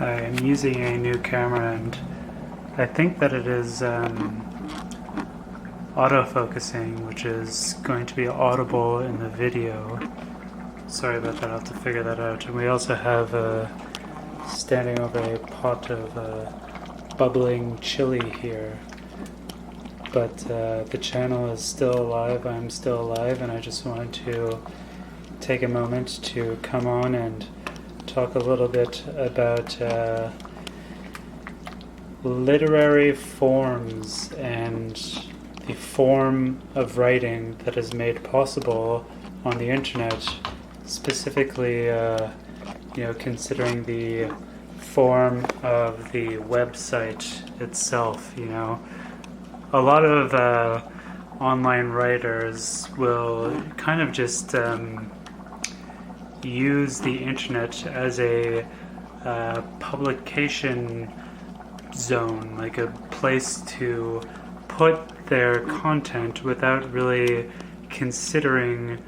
I'm using a new camera and I think that it is autofocusing, which is going to be audible in the video. Sorry about that, I'll have to figure that out. And we also have standing over a pot of bubbling chili here. But the channel is still alive, I'm still alive, and I just wanted to take a moment to come on and talk a little bit about literary forms and the form of writing that is made possible on the internet, specifically considering the form of the website itself. A lot of online writers will kind of just use the internet as a publication zone, like a place to put their content without really considering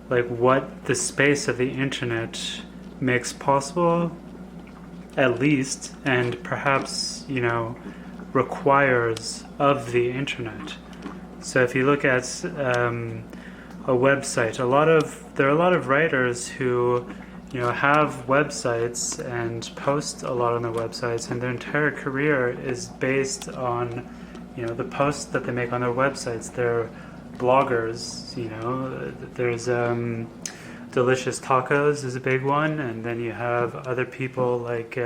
what the space of the internet makes possible, at least, and perhaps requires of the internet. So if you look at a website, there are a lot of writers who have websites and post a lot on their websites, and their entire career is based on the posts that they make on their websites. They're bloggers. There's Delicious Tacos is a big one, and then you have other people like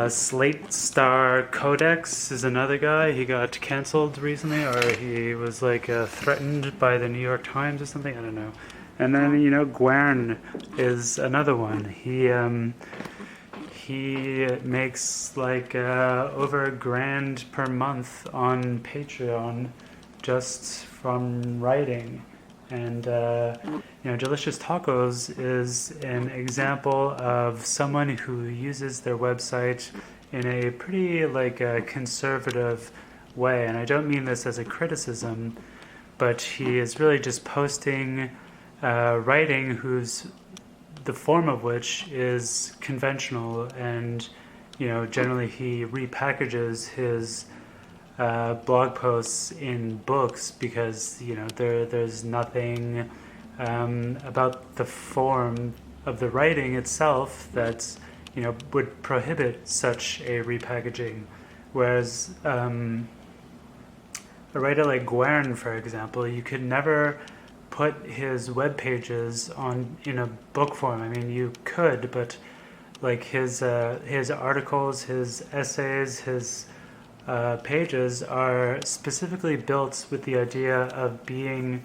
Slate Star Codex is another guy. He got canceled recently, or he was threatened by the New York Times or something. I don't know. And then Gwern is another one. He makes over $1,000 per month on Patreon just from writing. And Delicious Tacos is an example of someone who uses their website in a pretty conservative way. And I don't mean this as a criticism, but he is really just posting writing the form of which is conventional, and generally he repackages his blog posts in books because there's nothing about the form of the writing itself that would prohibit such a repackaging. Whereas a writer like Gwern, for example, you could never put his web pages in a book form. I mean, you could, but his articles, his essays, his pages are specifically built with the idea of being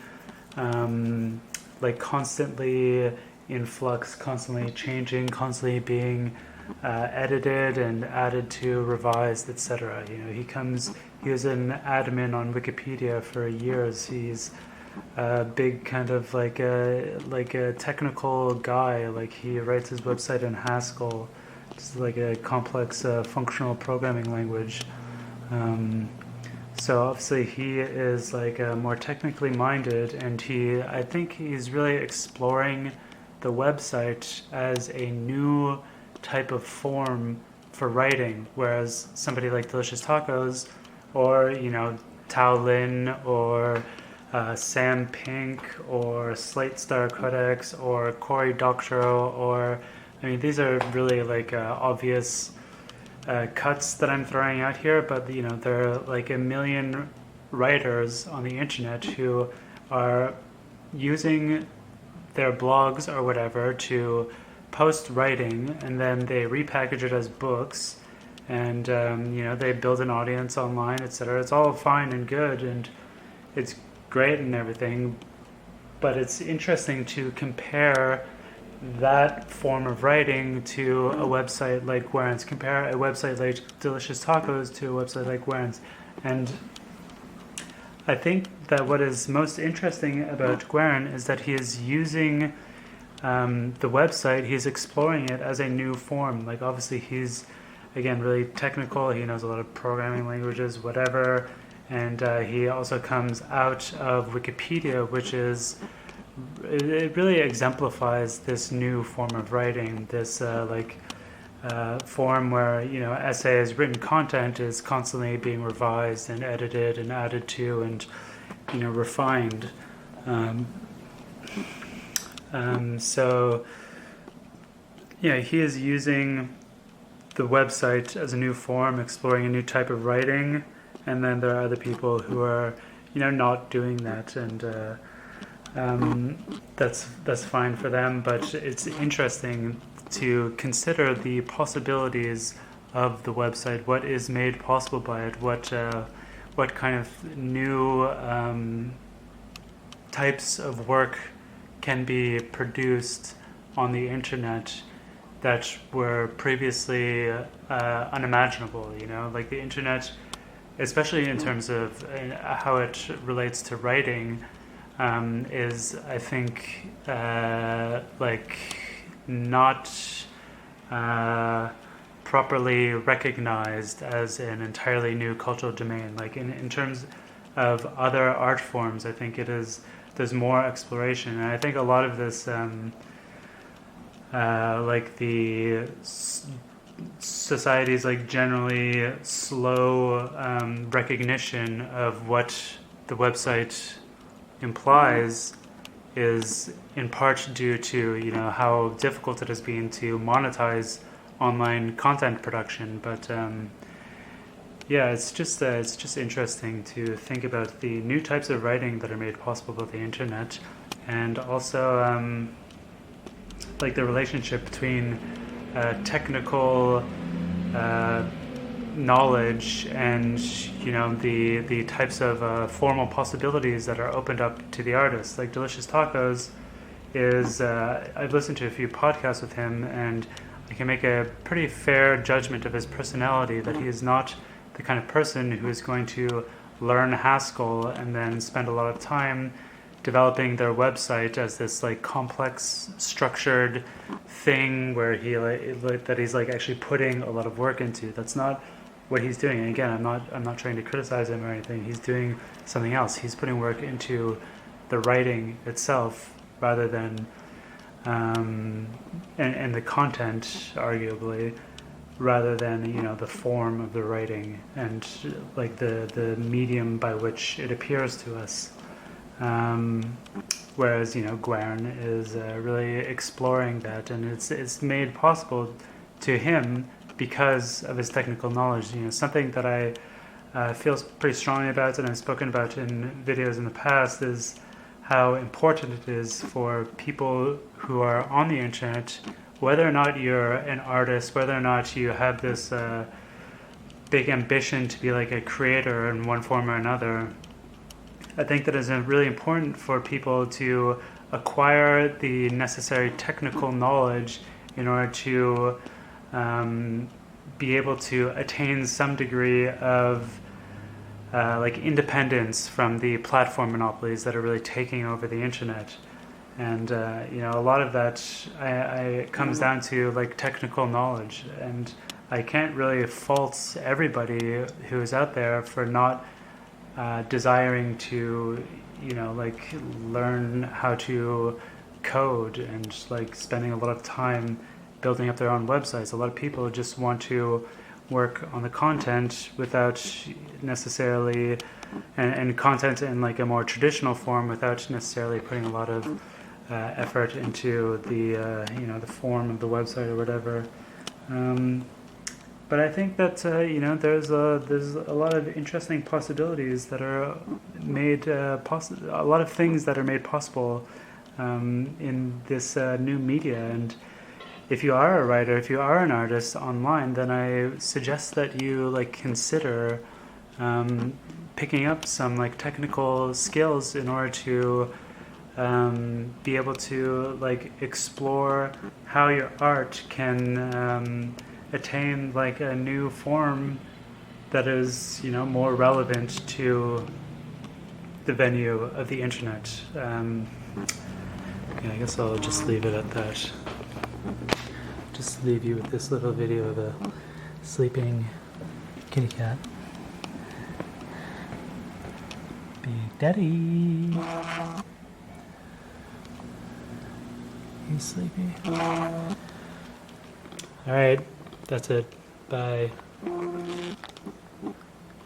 constantly in flux, constantly changing, constantly being edited and added to, revised, etc. He was an admin on Wikipedia for years. He's a big kind of a technical guy. He writes his website in Haskell, it's a complex functional programming language. So obviously he is more technically minded, and I think he's really exploring the website as a new type of form for writing, whereas somebody like Delicious Tacos or Tao Lin or Sam Pink or Slate Star Codex or Cory Doctorow, these are really obvious cuts that I'm throwing out here, but there are a million writers on the internet who are using their blogs or whatever to post writing, and then they repackage it as books, and they build an audience online, etc. It's all fine and good, and it's great and everything, but it's interesting to compare that form of writing to a website like Gwern's. Compare a website like Delicious Tacos to a website like Gwern's. And I think that what is most interesting about Gwern is that he is using the website, he's exploring it as a new form. Obviously he's, again, really technical. He knows a lot of programming languages, whatever. And he also comes out of Wikipedia, which is it really exemplifies this new form of writing, this form where, you know, essays, written content is constantly being revised and edited and added to and, you know, refined. So yeah, he is using the website as a new form, exploring a new type of writing, and then there are other people who are, you know, not doing that, and that's fine for them. But it's interesting to consider the possibilities of the website, what is made possible by it, what kind of new types of work can be produced on the internet that were previously unimaginable. You know, like the internet, especially in terms of how it relates to writing, is, I think, like not properly recognized as an entirely new cultural domain. Like in terms of other art forms, I think there's more exploration, and I think a lot of this, like the society's like generally slow recognition of what the website implies is in part due to, you know, how difficult it has been to monetize online content production. But yeah, it's just interesting to think about the new types of writing that are made possible by the internet, and also like the relationship between technical knowledge and, you know, the types of formal possibilities that are opened up to the artist. Like Delicious Tacos is, I've listened to a few podcasts with him, and I can make a pretty fair judgment of his personality, that he is not the kind of person who is going to learn Haskell and then spend a lot of time developing their website as this like complex structured thing where he that he's like actually putting a lot of work into. That's not what he's doing. And again, I'm not trying to criticize him or anything. He's doing something else. He's putting work into the writing itself rather than and the content, arguably, rather than, you know, the form of the writing and like the medium by which it appears to us. Whereas, you know, Guern is really exploring that, and it's made possible to him because of his technical knowledge. You know, something that I feel pretty strongly about, and I've spoken about in videos in the past, is how important it is for people who are on the internet, whether or not you're an artist, whether or not you have this big ambition to be like a creator in one form or another. I think that it's really important for people to acquire the necessary technical knowledge in order to be able to attain some degree of like independence from the platform monopolies that are really taking over the internet. And you know, a lot of that I comes down to like technical knowledge, and I can't really fault everybody who is out there for not desiring to, you know, like learn how to code and like spending a lot of time building up their own websites. A lot of people just want to work on the content without necessarily, and content in like a more traditional form without necessarily putting a lot of effort into the you know, the form of the website or whatever. But I think that you know, there's a lot of interesting possibilities that are made a lot of things that are made possible in this new media. And if you are a writer, if you are an artist online, then I suggest that you like consider picking up some like technical skills in order to be able to like explore how your art can attain like a new form that is, you know, more relevant to the venue of the internet. Yeah, I guess I'll just leave it at that. Just leave you with this little video of a sleeping kitty cat. Big Daddy. He's sleepy. All right, that's it. Bye.